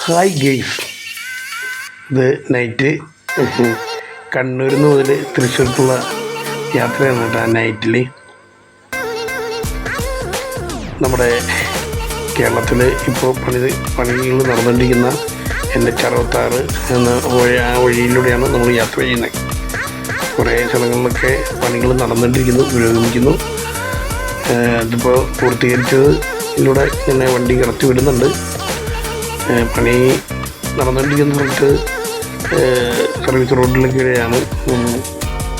Hi guys, ഇത് night കണ്ണൂരിൽ നിന്ന് മുതൽ തൃശ്ശൂർക്കുള്ള യാത്രയാണ് കേട്ടോ. നൈറ്റിൽ നമ്മുടെ കേരളത്തിൽ ഇപ്പോൾ പണികൾ നടന്നുകൊണ്ടിരിക്കുന്ന NH-66 എന്ന ആ വഴിയിലൂടെയാണ് നമ്മൾ യാത്ര ചെയ്യുന്നത്. കുറേ സ്ഥലങ്ങളിലൊക്കെ പണികൾ നടന്നുകൊണ്ടിരിക്കുന്നു, പുരോഗമിക്കുന്നു. ഇതിപ്പോൾ പൂർത്തീകരിച്ചതിലൂടെ ഇങ്ങനെ വണ്ടി കടത്തി വിടുന്നുണ്ട്. പണി നടന്നുകൊണ്ടിരിക്കുന്ന സ്ഥലത്ത് സർവീസ് റോഡിലേക്കാണ്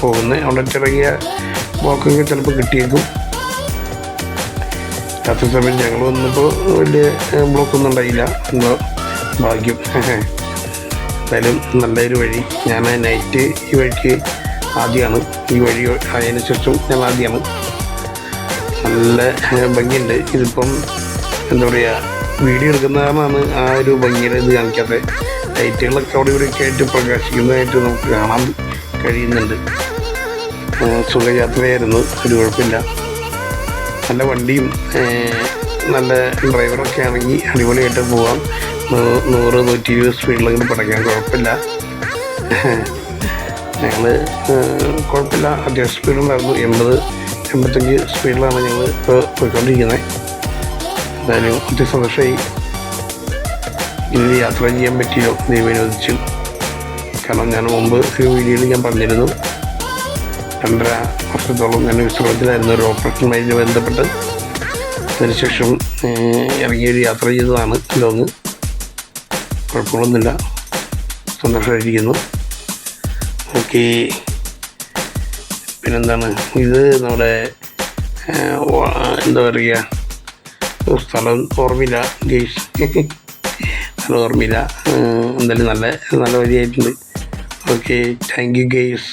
പോകുന്നത്. അവിടെ ചെറിയ ബ്ലോക്കൊക്കെ ചിലപ്പോൾ കിട്ടിയേക്കും. രാത്രി സമയം ഞങ്ങൾ വന്നപ്പോൾ വലിയ ബ്ലോക്കൊന്നും ഉണ്ടായില്ല, എന്തോ ഭാഗ്യം. എന്തായാലും നല്ലൊരു വഴി. ഞാൻ നൈറ്റ് ഈ വഴിക്ക് ആദ്യമാണ്, ഈ വഴി ആയതിനു ശേഷം ഞാൻ ആദ്യമാണ്. നല്ല ഭംഗിയുണ്ട്. ഇതിപ്പം എന്താ പറയുക, വീഡിയോ എടുക്കുന്ന കാരണമാണ് ആ ഒരു ഭംഗിയുടെ ഇത് കാണിക്കാതെ. ലൈറ്റുകളൊക്കെ അവിടെ ഇവിടെയൊക്കെ ആയിട്ട് പ്രകാശിക്കുന്നതായിട്ട് നമുക്ക് കാണാൻ കഴിയുന്നുണ്ട്. സുഖയാത്രയായിരുന്നു, ഒരു കുഴപ്പമില്ല. നല്ല വണ്ടിയും നല്ല ഡ്രൈവറൊക്കെ ആണെങ്കിൽ അടിപൊളിയായിട്ട് പോകാം. 100-120 സ്പീഡിലങ്ങനെ പടയ്ക്കാൻ കുഴപ്പമില്ല. ഞങ്ങൾ കുഴപ്പമില്ല, അത്യാവശ്യം സ്പീഡുണ്ടായിരുന്നു. 80-85 സ്പീഡിലാണ് ഞങ്ങൾ ഇപ്പോൾ പോയിക്കൊണ്ടിരിക്കുന്നത്. എന്തായാലും ഒത്തിരി സന്തോഷമായി. ഇനി യാത്ര ചെയ്യാൻ പറ്റിയോ ദൈവം അനുവദിച്ചു. കാരണം ഞാൻ മുമ്പ് ഒരു വീഡിയോയിൽ ഞാൻ പറഞ്ഞിരുന്നു, 2.5 വർഷത്തോളം ഞാൻ വിശ്രമത്തിലായിരുന്നു ഒരു ഓപ്പറേഷനുമായി ബന്ധപ്പെട്ട്. അതിനുശേഷം ഇറങ്ങിയൊരു യാത്ര ചെയ്തതാണ് ലോങ്. കുഴപ്പങ്ങളൊന്നുമില്ല, സന്തോഷമായിരിക്കുന്നു. ഓക്കെ, പിന്നെന്താണ്, ഇത് നമ്മുടെ എന്താ പറയുക, സ്ഥലം ഓർമ്മയില്ല ഗെയ്സ്, സ്ഥലം ഓർമ്മയില്ല. എന്തായാലും നല്ല വഴിയായിട്ടുണ്ട്. Okay, thank you guys.